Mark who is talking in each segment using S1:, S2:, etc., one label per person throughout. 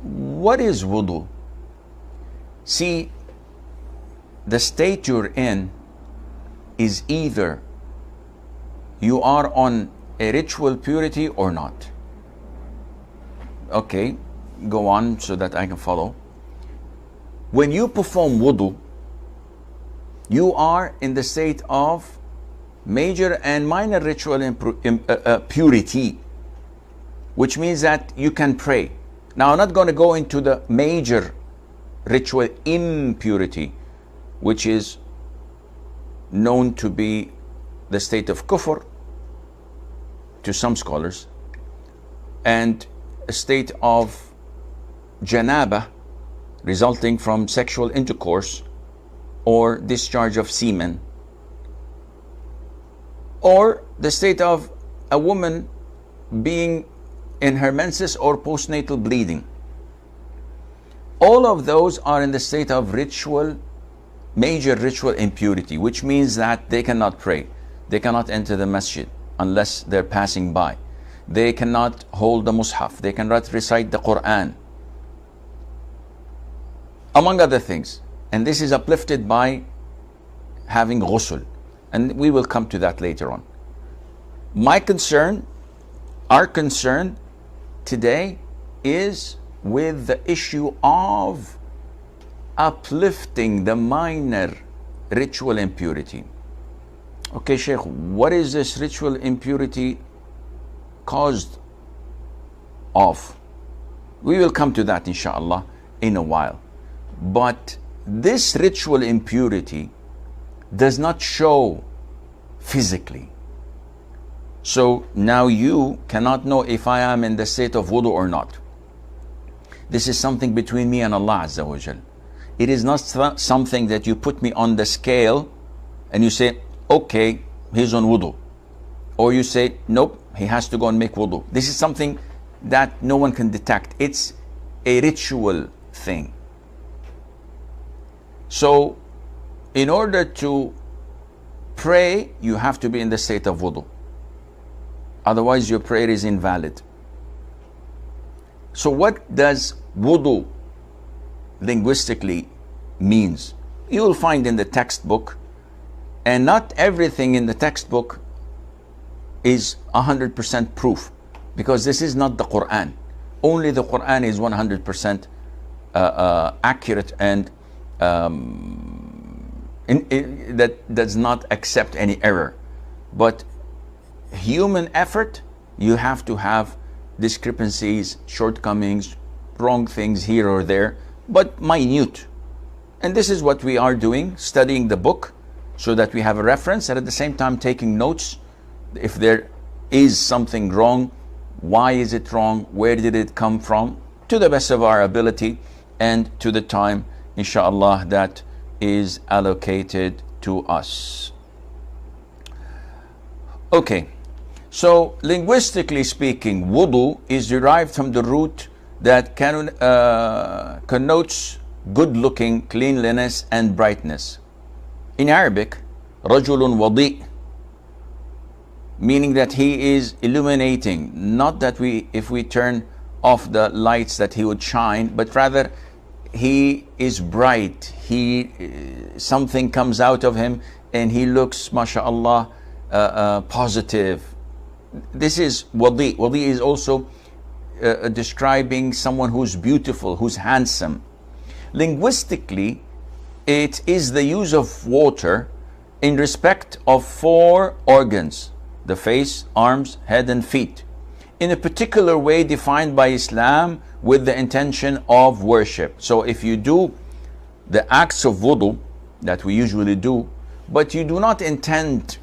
S1: what is wudu? See, the state you're in is either you are on a ritual purity or not. Okay, go on so that I can follow. When you perform wudu, you are in the state of major and minor ritual purity, which means that you can pray. Now, I'm not going to go into the major ritual impurity, which is known to be the state of kufr to some scholars, and a state of janaba resulting from sexual intercourse or discharge of semen, or the state of a woman being in her menses or postnatal bleeding. All of those are in the state of major ritual impurity, which means that they cannot pray. They cannot enter the masjid unless they're passing by. They cannot hold the mushaf. They cannot recite the Quran, among other things. And this is uplifted by having ghusl. And we will come to that later on. Our concern today is with the issue of uplifting the minor ritual impurity. Okay, Sheikh, what is this ritual impurity caused of? We will come to that inshallah in a while. But this ritual impurity does not show physically. So now you cannot know if I am in the state of wudu or not. This is something between me and Allah Azza wa Jal. It is not something that you put me on the scale and you say, okay, he's on wudu. Or you say, nope, he has to go and make wudu. This is something that no one can detect. It's a ritual thing. So in order to pray, you have to be in the state of wudu. Otherwise, your prayer is invalid. So what does wudu linguistically means? You will find in the textbook, and not everything in the textbook is 100% proof, because this is not the Quran. Only the Quran is 100% accurate and that does not accept any error. But human effort, you have to have discrepancies, shortcomings, wrong things here or there, but minute. And this is what we are doing, studying the book so that we have a reference, and at the same time taking notes. If there is something wrong, why is it wrong? Where did it come from? To the best of our ability and to the time, inshallah, that is allocated to us. Okay, so linguistically speaking, wudu is derived from the root that connotes good looking, cleanliness and brightness. In Arabic, rajulun wadi, meaning that he is illuminating, not that if we turn off the lights that he would shine, but rather he is bright. Something comes out of him and he looks, mashallah, positive. This is wadi. Wadi is also describing someone who's beautiful, who's handsome. Linguistically, it is the use of water in respect of 4 organs: the face, arms, head and feet, in a particular way defined by Islam with the intention of worship. So if you do the acts of wudu that we usually do, but you do not intend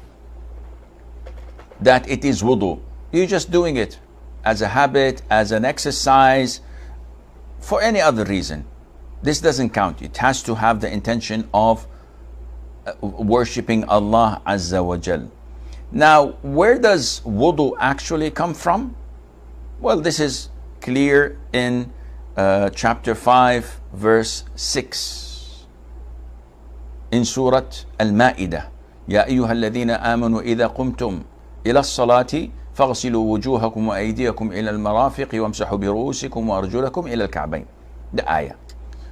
S1: that it is wudu, you're just doing it as a habit, as an exercise, for any other reason, this doesn't count. It has to have the intention of worshipping Allah Azza wa Jal. Now, where does wudu actually come from? Well, this is clear in chapter 5, verse 6 in Surah Al-Ma'idah. يا أيها الذين آمنوا إذا قمتم إلى الصلاة فاغسلوا وجوهكم وأيديكم إلى المرافق وامسحوا برؤوسكم وأرجلكم إلى الكعبين. The ayah.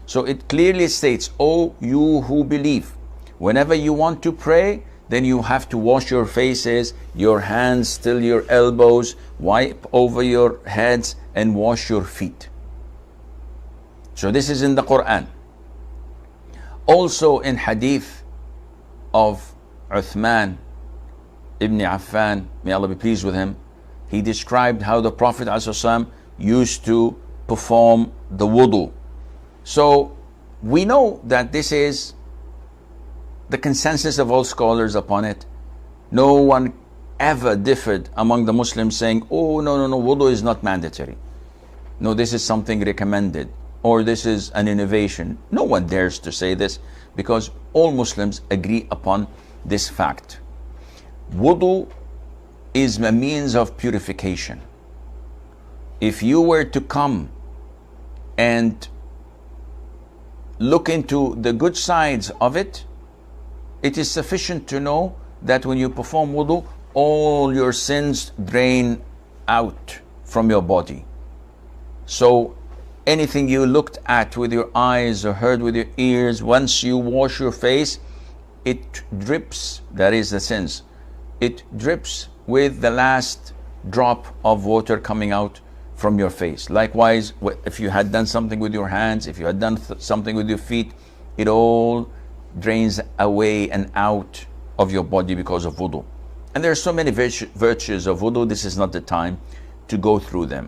S1: So it clearly states, "O you who believe, whenever you want to pray, then you have to wash your faces, your hands till your elbows, wipe over your heads, and wash your feet." So this is in the Quran. Also in hadith of Uthman ibn Affan, may Allah be pleased with him, he described how the Prophet ﷺ used to perform the wudu. So we know that this is the consensus of all scholars upon it. No one ever differed among the Muslims saying, "Oh, no, wudu is not mandatory. No, this is something recommended, or this is an innovation." No one dares to say this, because all Muslims agree upon this fact. Wudu is a means of purification. If you were to come and look into the good sides of it, it is sufficient to know that when you perform wudu, all your sins drain out from your body. So anything you looked at with your eyes or heard with your ears, once you wash your face, it drips, that is the sins, it drips with the last drop of water coming out from your face. Likewise, if you had done something with your hands, if you had done something with your feet, it all drains away and out of your body because of wudu. And there are so many virtues of wudu, this is not the time to go through them.